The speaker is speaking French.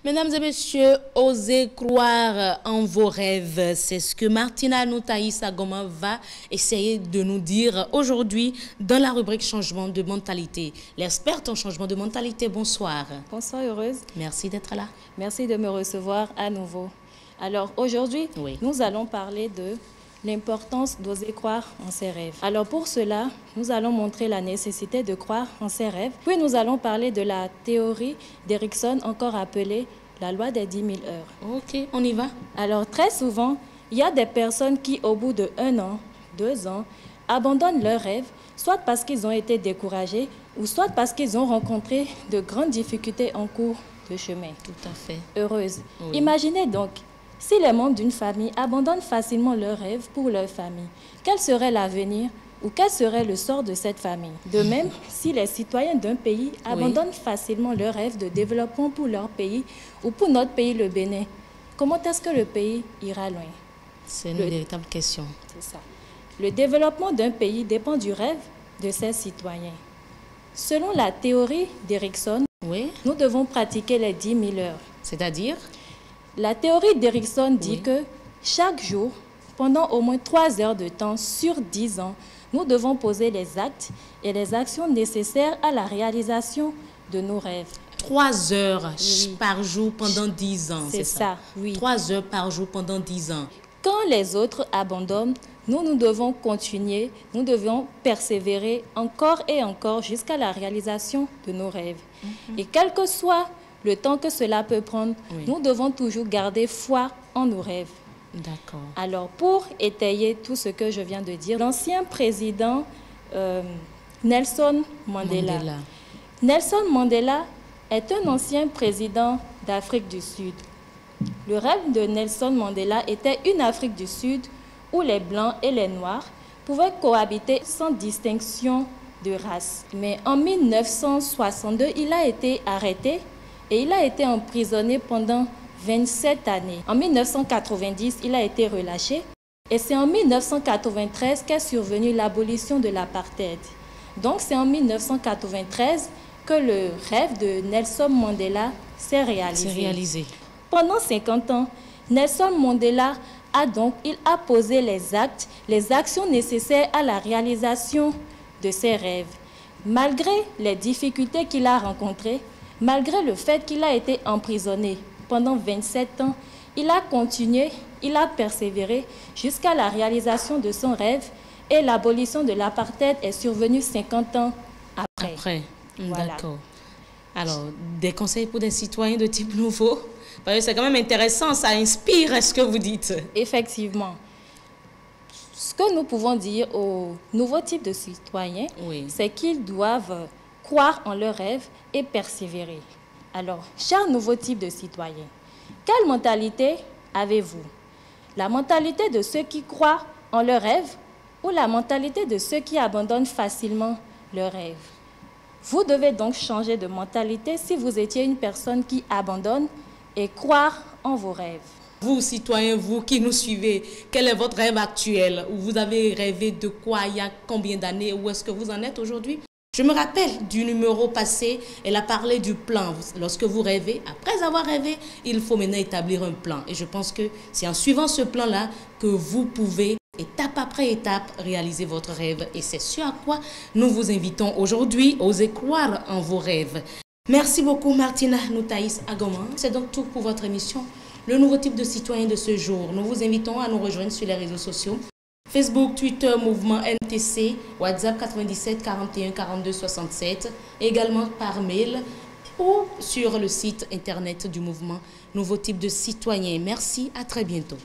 Mesdames et messieurs, osez croire en vos rêves. C'est ce que Martina Noutaïs Agoma va essayer de nous dire aujourd'hui dans la rubrique changement de mentalité. L'experte en changement de mentalité, bonsoir. Bonsoir Heureuse. Merci d'être là. Merci de me recevoir à nouveau. Alors aujourd'hui, nous allons parler de l'importance d'oser croire en ses rêves. Alors pour cela, nous allons montrer la nécessité de croire en ses rêves. Puis nous allons parler de la théorie d'Erikson, encore appelée la loi des 10 000 heures. Ok, on y va. Alors très souvent, il y a des personnes qui, au bout de 1 an, 2 ans, abandonnent leurs rêves, soit parce qu'ils ont été découragés, ou soit parce qu'ils ont rencontré de grandes difficultés en cours de chemin. Tout à fait. Heureuse. Oui. Imaginez donc, si les membres d'une famille abandonnent facilement leurs rêves pour leur famille, quel serait l'avenir ou quel serait le sort de cette famille? De même, si les citoyens d'un pays abandonnent facilement leurs rêves de développement pour leur pays ou pour notre pays, le Bénin, comment est-ce que le pays ira loin? C'est une véritable question. C'est ça. Le développement d'un pays dépend du rêve de ses citoyens. Selon la théorie d'Erikson, nous devons pratiquer les 10 000 heures. C'est-à-dire? La théorie d'Erikson dit que chaque jour, pendant au moins 3 heures de temps sur 10 ans, nous devons poser les actes et les actions nécessaires à la réalisation de nos rêves. 3 heures par jour pendant 10 ans, c'est ça? Oui. 3 heures par jour pendant 10 ans. Quand les autres abandonnent, nous devons continuer, nous devons persévérer encore et encore jusqu'à la réalisation de nos rêves. Et quel que soit le temps que cela peut prendre, nous devons toujours garder foi en nos rêves. D'accord. Alors, pour étayer tout ce que je viens de dire, l'ancien président Nelson Mandela. Nelson Mandela est un ancien président d'Afrique du Sud. Le rêve de Nelson Mandela était une Afrique du Sud où les Blancs et les Noirs pouvaient cohabiter sans distinction de race. Mais en 1962, il a été arrêté et il a été emprisonné pendant 27 années. En 1990, il a été relâché et c'est en 1993 qu'est survenue l'abolition de l'apartheid. Donc c'est en 1993 que le rêve de Nelson Mandela s'est réalisé. Pendant 50 ans, Nelson Mandela a posé les actes, les actions nécessaires à la réalisation de ses rêves. Malgré les difficultés qu'il a rencontrées, malgré le fait qu'il a été emprisonné pendant 27 ans, il a continué, il a persévéré jusqu'à la réalisation de son rêve et l'abolition de l'apartheid est survenue 50 ans après. Voilà. D'accord. Alors, des conseils pour des citoyens de type nouveau? Parce que c'est quand même intéressant, ça inspire ce que vous dites. Effectivement. Ce que nous pouvons dire aux nouveaux types de citoyens, c'est qu'ils doivent croire en leurs rêves et persévérer. Alors, chers nouveaux types de citoyens, quelle mentalité avez-vous? La mentalité de ceux qui croient en leurs rêves ou la mentalité de ceux qui abandonnent facilement leurs rêves? Vous devez donc changer de mentalité si vous étiez une personne qui abandonne et croire en vos rêves. Vous, citoyens, vous qui nous suivez, quel est votre rêve actuel? Vous avez rêvé de quoi il y a combien d'années? Où est-ce que vous en êtes aujourd'hui? Je me rappelle du numéro passé, elle a parlé du plan. Lorsque vous rêvez, après avoir rêvé, il faut maintenant établir un plan. Et je pense que c'est en suivant ce plan-là que vous pouvez, étape après étape, réaliser votre rêve. Et c'est ce à quoi nous vous invitons aujourd'hui, osez croire en vos rêves. Merci beaucoup Martina Noutaïs Agoma. C'est donc tout pour votre émission, le nouveau type de citoyen de ce jour. Nous vous invitons à nous rejoindre sur les réseaux sociaux. Facebook, Twitter, Mouvement NTC, WhatsApp 97 41 42 67, également par mail ou sur le site internet du mouvement Nouveau Type de Citoyen. Merci, à très bientôt.